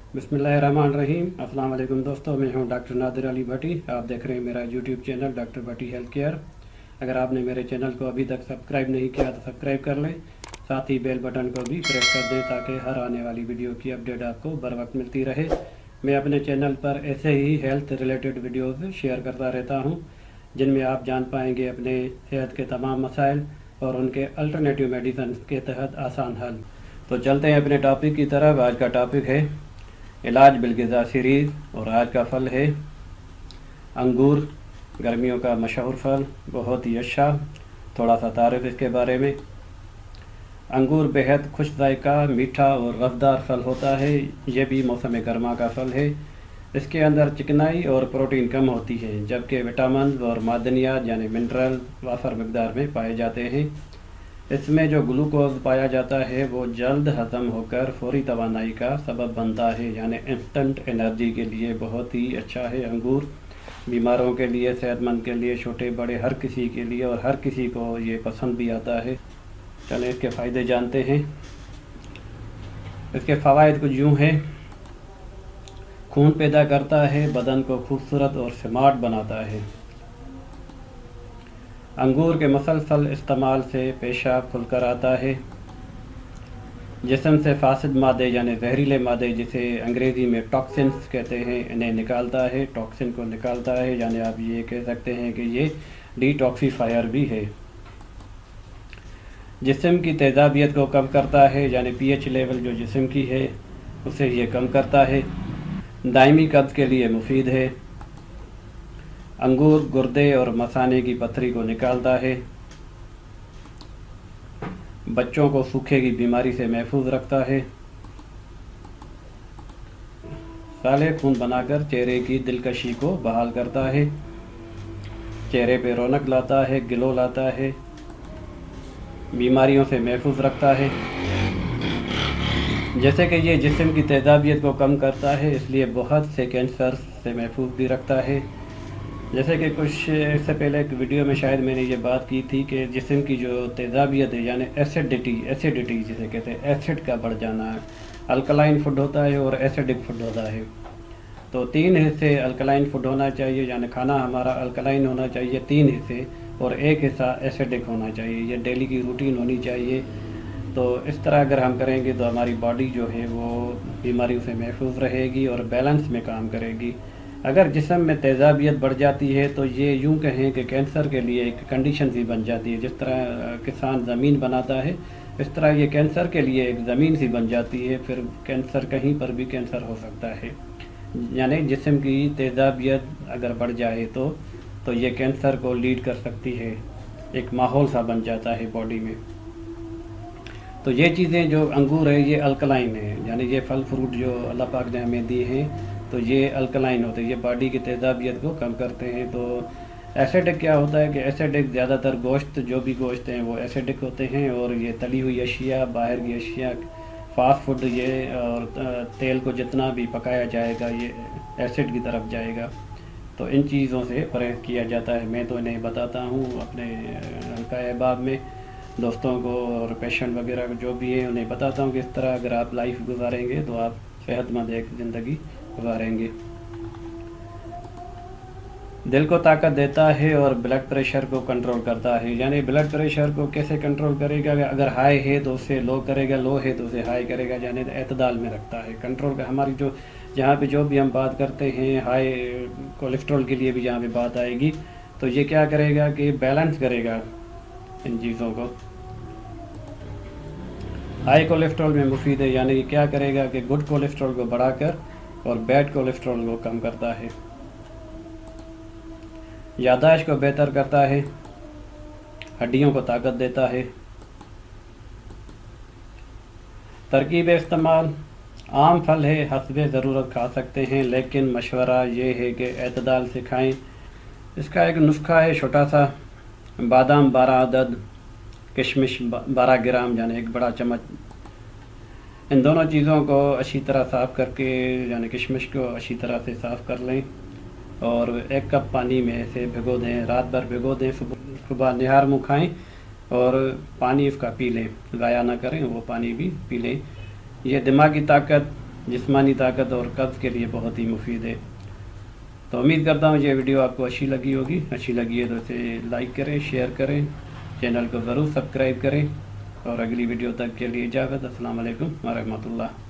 बिस्मिल्लाहिर्रहमानिर्रहीम। अस्सलाम वालेकुम दोस्तों, मैं हूं डॉक्टर नादिर अली भट्टी। आप देख रहे हैं मेरा यूट्यूब चैनल डॉक्टर भट्टी हेल्थ केयर। अगर आपने मेरे चैनल को अभी तक सब्सक्राइब नहीं किया तो सब्सक्राइब कर लें, साथ ही बेल बटन को भी प्रेस कर दें ताकि हर आने वाली वीडियो की अपडेट आपको बर वक्त मिलती रहे। मैं अपने चैनल पर ऐसे ही हेल्थ रिलेटेड वीडियोज़ शेयर करता रहता हूँ जिनमें आप जान पाएंगे अपने सेहत के तमाम मसाइल और उनके अल्टरनेटिव मेडिसिन के तहत आसान हल। तो चलते हैं अपने टॉपिक की तरफ। आज का टॉपिक है इलाज बिलग़िज़ा सीरीज़ और आज का फल है अंगूर। गर्मियों का मशहूर फल, बहुत ही अच्छा। थोड़ा सा तारीफ़ इसके बारे में। अंगूर बेहद खुश जायका, मीठा और रसदार फल होता है। यह भी मौसम गर्मा का फल है। इसके अंदर चिकनाई और प्रोटीन कम होती है, जबकि विटामिन और मादनियात यानी मिनरल वाफर मकदार में पाए जाते हैं। इसमें जो ग्लूकोज पाया जाता है वो जल्द हज़म होकर फौरी तवानाई का सबब बनता है, यानी इंस्टेंट एनर्जी के लिए बहुत ही अच्छा है अंगूर। बीमारों के लिए, सेहतमंद के लिए, छोटे बड़े हर किसी के लिए, और हर किसी को ये पसंद भी आता है। चलें इसके फ़ायदे जानते हैं। इसके फ़वाइद कुछ यूँ हैं। खून पैदा करता है, बदन को खूबसूरत और स्मार्ट बनाता है। अंगूर के मसलसल इस्तेमाल से पेशाब खुलकर आता है। जिस्म से फासिद मादे यानी जहरीले मादे, जिसे अंग्रेज़ी में टॉक्सिन्स कहते हैं, इन्हें निकालता है। टॉक्सिन को निकालता है, यानी आप ये कह सकते हैं कि ये डिटॉक्सीफायर भी है। जिस्म की तेज़ाबियत को कम करता है, यानी पीएच लेवल जो जिस्म की है उसे ये कम करता है। दायमी कब्ज़ के लिए मुफीद है। अंगूर गुर्दे और मसाने की पथरी को निकालता है। बच्चों को सूखे की बीमारी से महफूज रखता है। साले खून बनाकर चेहरे की दिलकशी को बहाल करता है। चेहरे पे रौनक लाता है, ग्लो लाता है। बीमारियों से महफूज रखता है। जैसे कि ये जिस्म की तेज़ाबियत को कम करता है, इसलिए बहुत से कैंसर से महफूज भी रखता है। जैसे कि कुछ इससे पहले एक वीडियो में शायद मैंने ये बात की थी कि जिस्म की जो तेज़ाबियत है, यानी एसिडिटी जिसे कहते हैं, एसिड का बढ़ जाना। अल्कलाइन फूड होता है और एसिडिक फूड होता है। तो 3 हिस्से अल्कलाइन फूड होना चाहिए, यानी खाना हमारा अल्कलाइन होना चाहिए 3 हिस्से, और 1 हिस्सा एसिडिक होना चाहिए। ये डेली की रूटीन होनी चाहिए। तो इस तरह अगर हम करेंगे तो हमारी बॉडी जो है वो बीमारियों से महफूज रहेगी और बैलेंस में काम करेगी। अगर जिस्म में तेज़ाबियत बढ़ जाती है तो ये यूँ कहें कि कैंसर के लिए एक कंडीशन सी बन जाती है। जिस तरह किसान ज़मीन बनाता है, इस तरह ये कैंसर के लिए एक ज़मीन सी बन जाती है। फिर कैंसर कहीं पर भी कैंसर हो सकता है, यानी जिस्म की तेज़ाबियत अगर बढ़ जाए तो ये कैंसर को लीड कर सकती है। एक माहौल सा बन जाता है बॉडी में। तो ये चीज़ें जो अंगूर है ये अल्कलाइन है, यानी ये फल फ्रूट जो अल्लाह पाक ने हमें दिए हैं तो ये अल्कलाइन होते हैं। ये बॉडी की तेज़ाबियत को कम करते हैं। तो एसिडिक क्या होता है कि एसिडिक ज़्यादातर गोश्त, जो भी गोश्त हैं वो एसिडिक होते हैं, और ये तली हुई अशिया, बाहर की अशिया, फास्ट फूड, ये और तेल को जितना भी पकाया जाएगा ये एसिड की तरफ जाएगा। तो इन चीज़ों से परहेज़ किया जाता है। मैं तो इन्हें बताता हूँ अपने हल्का अहबाब में दोस्तों को और पेशेंट वगैरह जो भी है उन्हें बताता हूँ कि इस तरह अगर आप लाइफ गुजारेंगे तो आप सेहतमंद एक ज़िंदगी गुजारेंगे। दिल को ताकत देता है और ब्लड प्रेशर को कंट्रोल करता है। यानी ब्लड प्रेशर को कैसे कंट्रोल करेगा? अगर हाई है तो उसे लो करेगा, लो है तो उसे हाई करेगा, यानी एतदाल में रखता है। कंट्रोल का हमारी जो जहाँ पे जो भी हम बात करते हैं, हाई कोलेस्ट्रॉल के लिए भी जहाँ पे बात आएगी तो ये क्या करेगा कि बैलेंस करेगा इन चीज़ों को। हाई कोलेस्ट्रॉल में मुफीद है, यानी क्या करेगा कि गुड कोलेस्ट्रॉल को बढ़ाकर और बैड कोलेस्ट्रॉल को कम करता है। याददाश्त को बेहतर करता है। हड्डियों को ताकत देता है। तरकीब इस्तेमाल आम फल है, हस्बे ज़रूरत खा सकते हैं, लेकिन मशवरा ये है कि एतदाल से खाएं। इसका एक नुस्खा है छोटा सा। बादाम 12 अदद, किशमिश 12 ग्राम यानी 1 बड़ा चम्मच। इन दोनों चीज़ों को अच्छी तरह साफ़ करके, यानी किशमिश को अच्छी तरह से साफ़ कर लें और 1 कप पानी में इसे भिगो दें, रात भर भिगो दें। सुबह निहार मुँह खाएँ और पानी उसका पी लें, ज़ाया ना करें, वो पानी भी पी लें। ये दिमागी ताकत, جسمانی طاقت اور قبض کے لیے بہت ہی مفید ہے۔ تو امید کرتا ہوں یہ ویڈیو آپ کو اچھی لگی ہوگی، اچھی لگی ہے تو اسے لائک کریں، شیئر کریں، چینل کو ضرور سبسکرائب کریں، اور اگلی ویڈیو تک کے لیے اجازت۔ السلام علیکم ورحمۃ اللہ۔